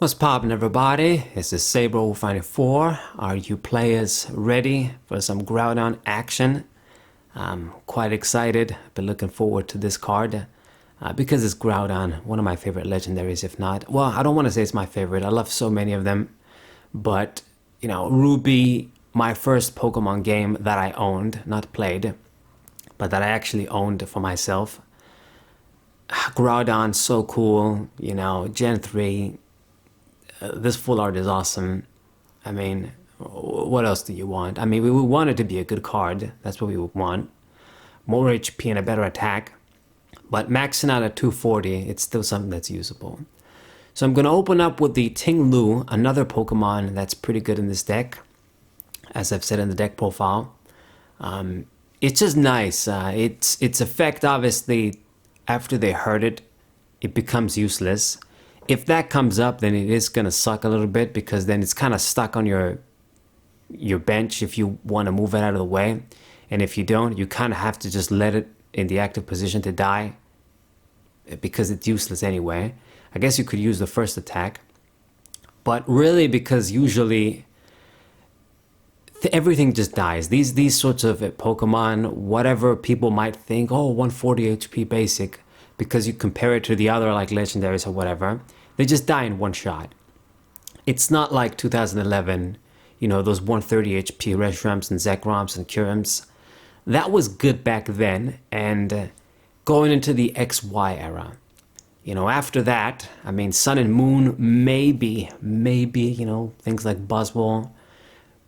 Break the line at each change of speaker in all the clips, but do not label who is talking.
What's poppin', everybody? It's the Saber 4. Are you players ready for some Groudon action? I'm quite excited. Been looking forward to this card because it's Groudon, one of my favorite legendaries, if not. Well, I don't want to say it's my favorite. I love so many of them. But, you know, Ruby, my first Pokemon game that I owned, not played, but that I actually owned for myself. Groudon, so cool. You know, Gen 3. This full art is awesome. I mean, what else do you want? I mean, we would want it to be a good card. That's what we would want. More HP and a better attack. But maxing out at 240, it's still something that's usable. So I'm going to open up with the Ting-Lu, another Pokemon that's pretty good in this deck, as I've said in the deck profile. It's just nice. Its effect, obviously, after they hurt it, it becomes useless. If that comes up, then it is going to suck a little bit because then it's kind of stuck on your bench if you want to move it out of the way. And if you don't, you kind of have to just let it in the active position to die because it's useless anyway. I guess you could use the first attack. But really, because usually everything just dies. These sorts of Pokemon, whatever people might think, oh, 140 HP basic, because you compare it to the other like legendaries or whatever, they just die in one shot. It's not like 2011, you know, those 130 HP Reshrams and Zekrams and Kyurems. That was good back then, and going into the XY era. You know, after that, I mean, Sun and Moon, maybe, you know, things like Buzzwole,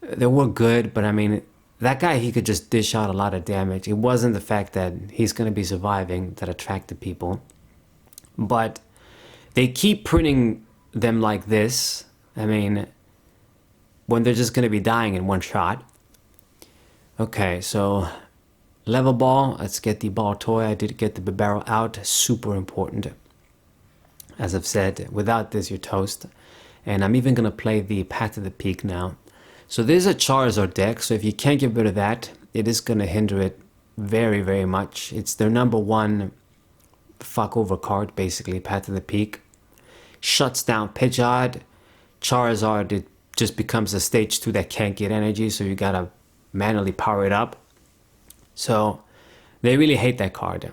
they were good, but I mean, that guy, he could just dish out a lot of damage. It wasn't the fact that he's going to be surviving that attracted people. But they keep printing them like this. I mean, when they're just going to be dying in one shot. Okay, so level ball. Let's get the ball toy. I did get the Bibarel out. Super important. As I've said, without this, you're toast. And I'm even going to play the Path to the Peak now. So there's a Charizard deck, so if you can't get rid of that, it is going to hinder it very, very much. It's their number one fuck over card, basically, Path to the Peak. Shuts down Pidgeot. Charizard, it just becomes a stage 2 that can't get energy, so you gotta manually power it up. So they really hate that card.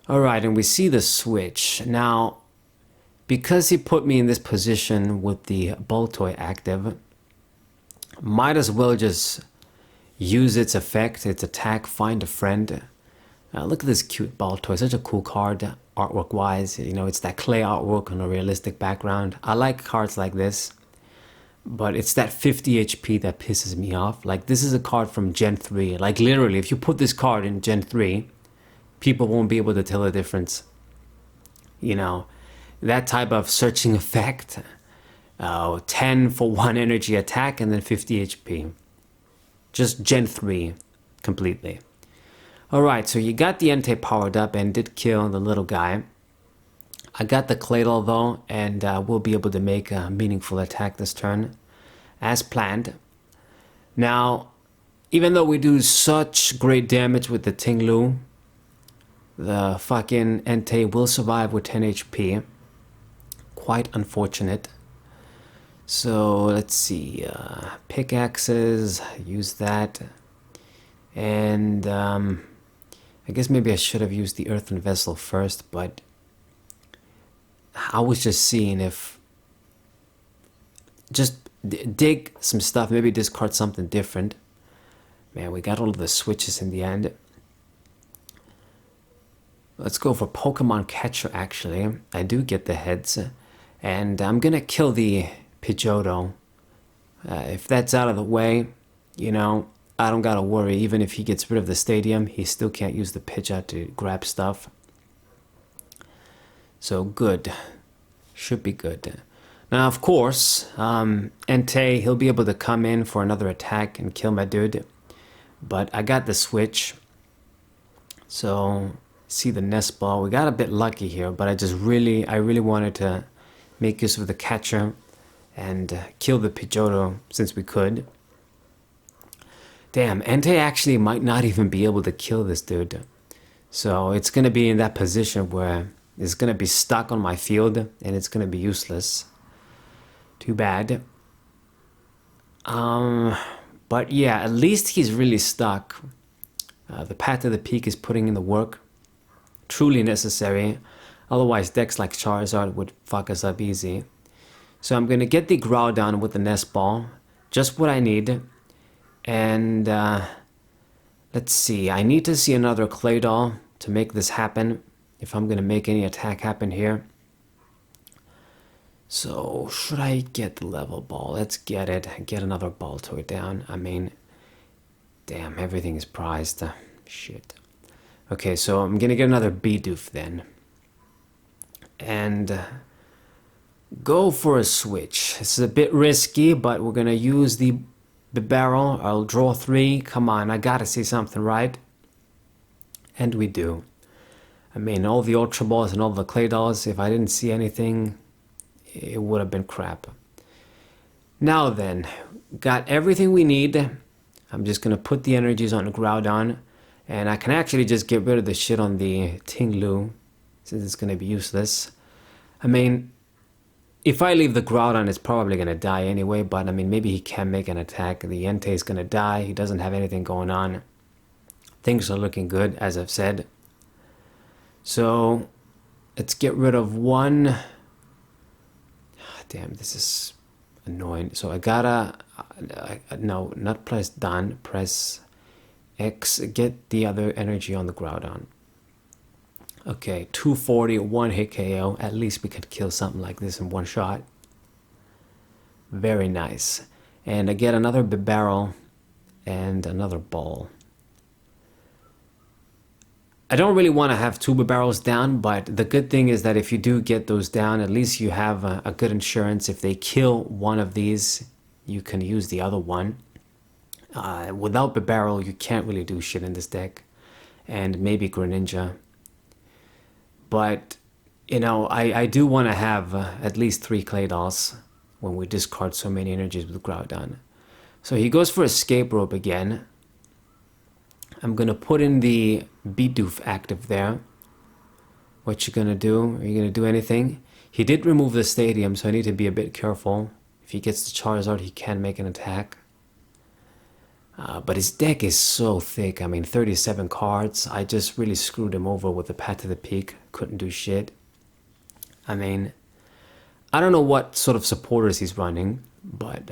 Alright, and we see the switch. Now, because he put me in this position with the Boltoy active, might as well just use its effect, its attack, find a friend. Look at this cute Baltoy, such a cool card, artwork wise. You know, it's that clay artwork on a realistic background. I like cards like this, but it's that 50 HP that pisses me off. Like, this is a card from Gen 3. Like, literally, if you put this card in Gen 3, people won't be able to tell the difference. You know, that type of searching effect. 10 for 1 energy attack and then 50 HP. Just Gen 3 completely. Alright, so you got the Entei powered up and did kill the little guy. I got the Claydol though, and we'll be able to make a meaningful attack this turn as planned. Now, even though we do such great damage with the Ting-Lu, the fucking Entei will survive with 10 HP. Quite unfortunate. So let's see, pickaxes, use that, and I guess maybe I should have used the earthen vessel first, but I was just seeing if, just dig some stuff, maybe discard something different. Man, we got all of the switches in the end. Let's go for Pokemon Catcher, actually. I do get the heads, and I'm gonna kill the Pidgeotto. If that's out of the way, you know, I don't gotta worry. Even if he gets rid of the stadium, he still can't use the Pidgeot to grab stuff. So good. Should be good. Now, of course, Entei, he'll be able to come in for another attack and kill my dude. But I got the switch. So, see the nest ball. We got a bit lucky here, but I really wanted to make use of the catcher and kill the Pidgeotto since we could. Damn, Entei actually might not even be able to kill this dude. So it's going to be in that position where it's going to be stuck on my field and it's going to be useless. Too bad. But yeah, at least he's really stuck. The Path to the Peak is putting in the work. Truly necessary. Otherwise, decks like Charizard would fuck us up easy. So I'm going to get the Groudon with the Nest Ball. Just what I need. And let's see. I need to see another Claydol to make this happen. If I'm going to make any attack happen here. So, should I get the level ball? Let's get it. Get another Baltoy down. I mean, damn, everything is prized. Shit. Okay, so I'm gonna get another Bidoof then. And go for a switch. This is a bit risky, but we're gonna use the barrel. I'll draw 3. Come on, I gotta see something, right? And we do. I mean, all the Ultra Balls and all the Claydols, if I didn't see anything, it would have been crap. Now then, got everything we need. I'm just gonna put the energies on the Groudon, and I can actually just get rid of the shit on the Ting-Lu, since it's gonna be useless. I mean, if I leave the Groudon, it's probably gonna die anyway, but I mean, maybe he can make an attack. The Entei is gonna die. He doesn't have anything going on. Things are looking good, as I've said. So, let's get rid of one. Damn, this is annoying. So I gotta, no, not press done, press X, get the other energy on the Groudon. Okay, 240, 1 hit KO. At least we could kill something like this in one shot. Very nice. And I get another barrel and another ball. I don't really want to have 2 barrels down, but the good thing is that if you do get those down, at least you have a good insurance. If they kill one of these, you can use the other one. Without the barrel, you can't really do shit in this deck. And maybe Greninja. But, you know, I do want to have at least 3 Claydols when we discard so many energies with Groudon. So he goes for Escape Rope again. I'm going to put in the Bidoof active there. What you going to do? Are you going to do anything? He did remove the stadium, so I need to be a bit careful. If he gets the Charizard, he can make an attack. But his deck is so thick. I mean, 37 cards. I just really screwed him over with the Path to the Peak. Couldn't do shit. I mean, I don't know what sort of supporters he's running, but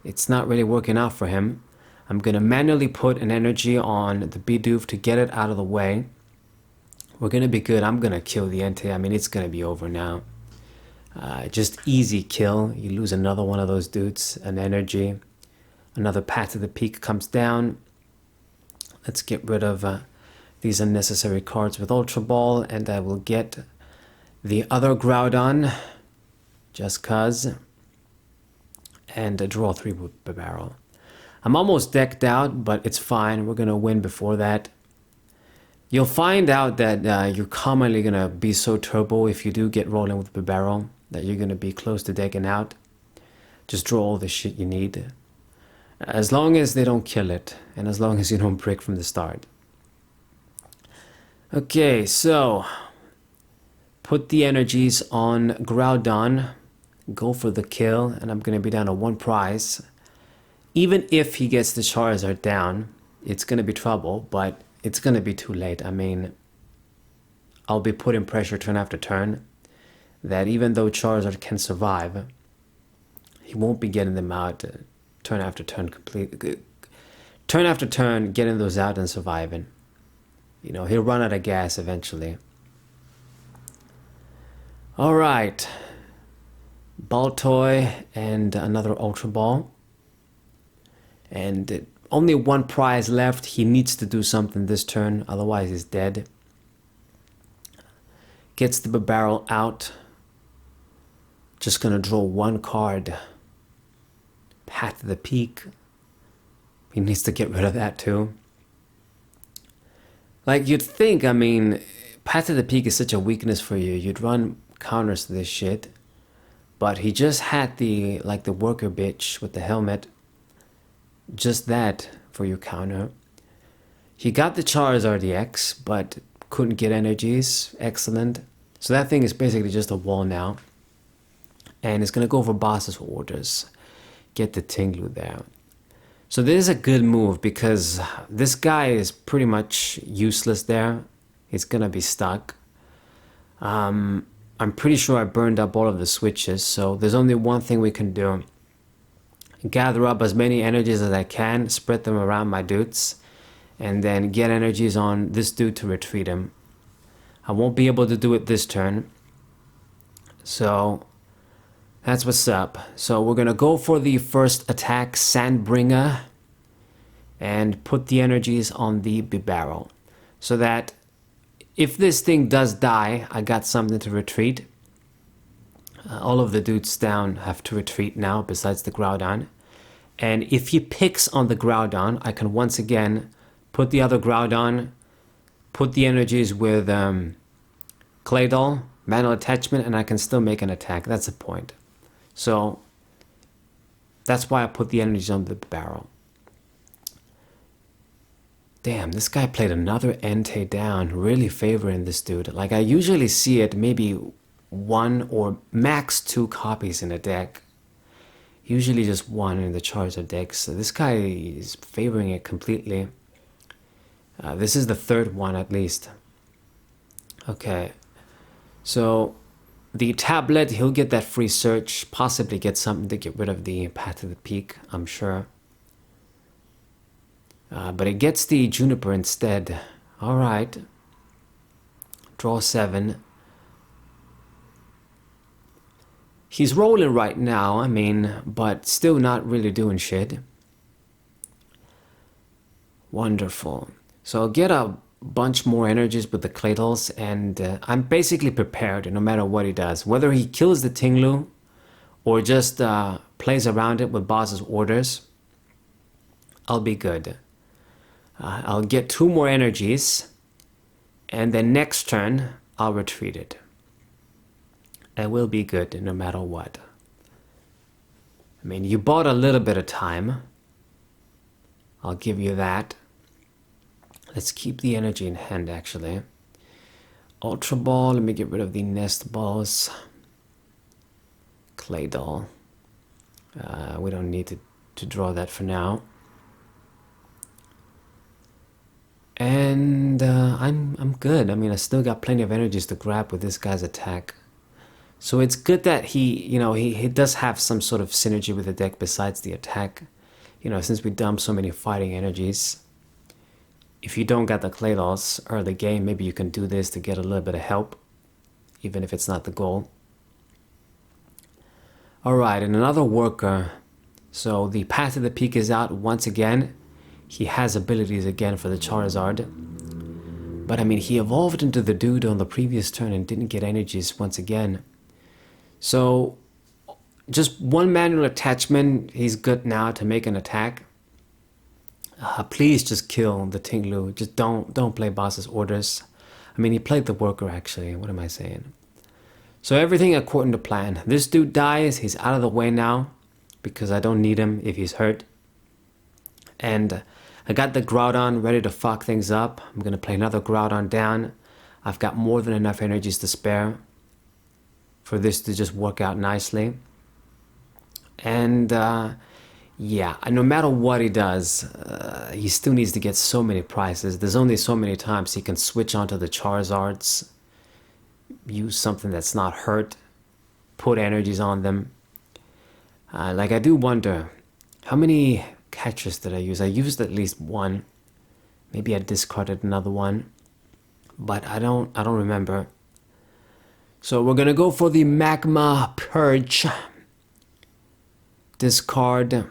it's not really working out for him. I'm going to manually put an energy on the Bidoof to get it out of the way. We're going to be good. I'm going to kill the Entei. I mean, it's going to be over now. Just easy kill. You lose another one of those dudes. An energy. Another Path to the Peak comes down. Let's get rid of these unnecessary cards with Ultra Ball. And I will get the other Groudon. Just cuz. And draw 3 with the barrel. I'm almost decked out, but it's fine. We're going to win before that. You'll find out that you're commonly going to be so turbo if you do get rolling with the barrel that you're going to be close to decking out. Just draw all the shit you need. As long as they don't kill it, and as long as you don't break from the start. Okay, so put the energies on Groudon. Go for the kill, and I'm going to be down to 1 prize. Even if he gets the Charizard down, it's going to be trouble, but it's going to be too late. I mean, I'll be putting pressure turn after turn, that even though Charizard can survive, he won't be getting them out turn after turn turn after turn, getting those out and surviving. You know, he'll run out of gas eventually. Alright. Baltoy and another Ultra Ball. And only 1 prize left. He needs to do something this turn, otherwise he's dead. Gets the barrel out. Just gonna draw 1 card. Path to the Peak. He needs to get rid of that too. Like, you'd think, I mean, Path to the Peak is such a weakness for you. You'd run counters to this shit. But he just had the worker bitch with the helmet. Just that for your counter. He got the Charizard EX, but couldn't get energies. Excellent. So that thing is basically just a wall now. And it's going to go for boss's orders. Get the Ting-Lu there. So this is a good move because this guy is pretty much useless there. He's going to be stuck. I'm pretty sure I burned up all of the switches, so there's only one thing we can do. Gather up as many energies as I can, spread them around my dudes, and then get energies on this dude to retreat him. I won't be able to do it this turn. So that's what's up. So we're gonna go for the first attack, Sandbringer, and put the energies on the barrel, so that if this thing does die, I got something to retreat. All of the dudes down have to retreat now, besides the Groudon. And if he picks on the Groudon, I can once again put the other Groudon, put the energies with Claydol, manual attachment, and I can still make an attack. That's the point. So that's why I put the energies on the barrel. Damn, this guy played another Entei down, really favoring this dude. Like, I usually see it maybe 1 or max 2 copies in a deck. Usually just 1 in the Charizard deck. So this guy is favoring it completely. This is the 3rd one at least. Okay. So the tablet, he'll get that free search, possibly get something to get rid of the Path to the Peak, I'm sure. But it gets the Juniper instead. Alright. Draw 7. He's rolling right now, I mean, but still not really doing shit. Wonderful. So I'll get a bunch more energies with the Claydols, and I'm basically prepared no matter what he does. Whether he kills the Ting-Lu or just plays around it with boss's orders, I'll be good. I'll get 2 more energies, and then next turn, I'll retreat it. I will be good no matter what. I mean, you bought a little bit of time. I'll give you that. Let's keep the energy in hand, actually. Ultra Ball, let me get rid of the Nest Balls. Claydol. We don't need to draw that for now. And I'm good. I mean, I still got plenty of energies to grab with this guy's attack. So it's good that he does have some sort of synergy with the deck besides the attack. Since we dump so many fighting energies. If you don't get the Claydols early game, maybe you can do this to get a little bit of help, even if it's not the goal. Alright, and another worker. So the Path to the Peak is out once again. He has abilities again for the Charizard. But I mean, he evolved into the dude on the previous turn and didn't get energies once again. So just 1 manual attachment, he's good now to make an attack. Please just kill the Ting-Lu. Just don't play boss's orders. I mean, he played the worker actually. What am I saying? So everything according to plan. This dude dies. He's out of the way now because I don't need him if he's hurt. And I got the Groudon ready to fuck things up. I'm going to play another Groudon down. I've got more than enough energies to spare for this to just work out nicely. And yeah, no matter what he does, he still needs to get so many prizes. There's only so many times he can switch onto the Charizards, use something that's not hurt, put energies on them. Like, I do wonder, how many catchers did I use? I used at least 1. Maybe I discarded another one, but I don't remember. So we're gonna go for the Magma Purge. Discard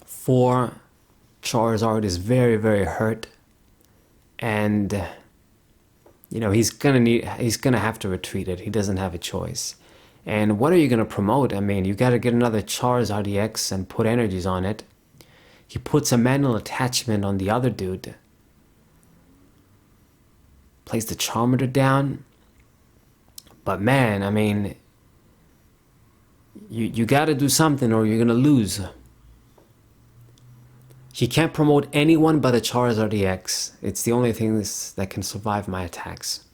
4. Charizard is very, very hurt, and he's gonna have to retreat it. He doesn't have a choice. And what are you gonna promote? I mean, you gotta get another Charizard EX and put energies on it. He puts a manual attachment on the other dude. Plays the Charmander down. But man, I mean, you gotta do something or you're gonna lose. He can't promote anyone but a Charizard EX. It's the only thing that can survive my attacks.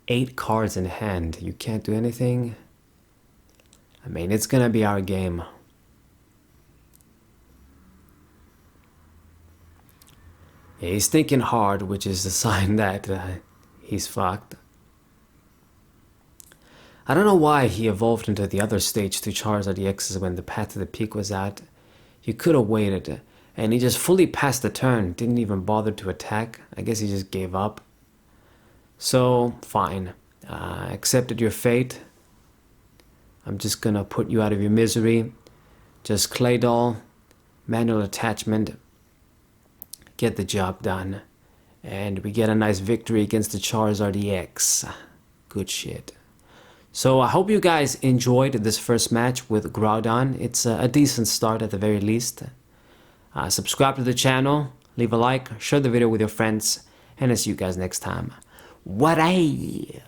8 cards in hand. You can't do anything. I mean, it's gonna be our game. Yeah, he's thinking hard, which is a sign that he's fucked. I don't know why he evolved into the other stage to Charizard EXs when the Path to the Peak was out. You could have waited, and he just fully passed the turn, didn't even bother to attack. I guess he just gave up. So, fine. Accepted your fate. I'm just gonna put you out of your misery. Just Claydol, manual attachment, get the job done. And we get a nice victory against the Charizard EX. Good shit. So I hope you guys enjoyed this first match with Groudon. It's a decent start at the very least. Subscribe to the channel, leave a like, share the video with your friends, and I'll see you guys next time. What a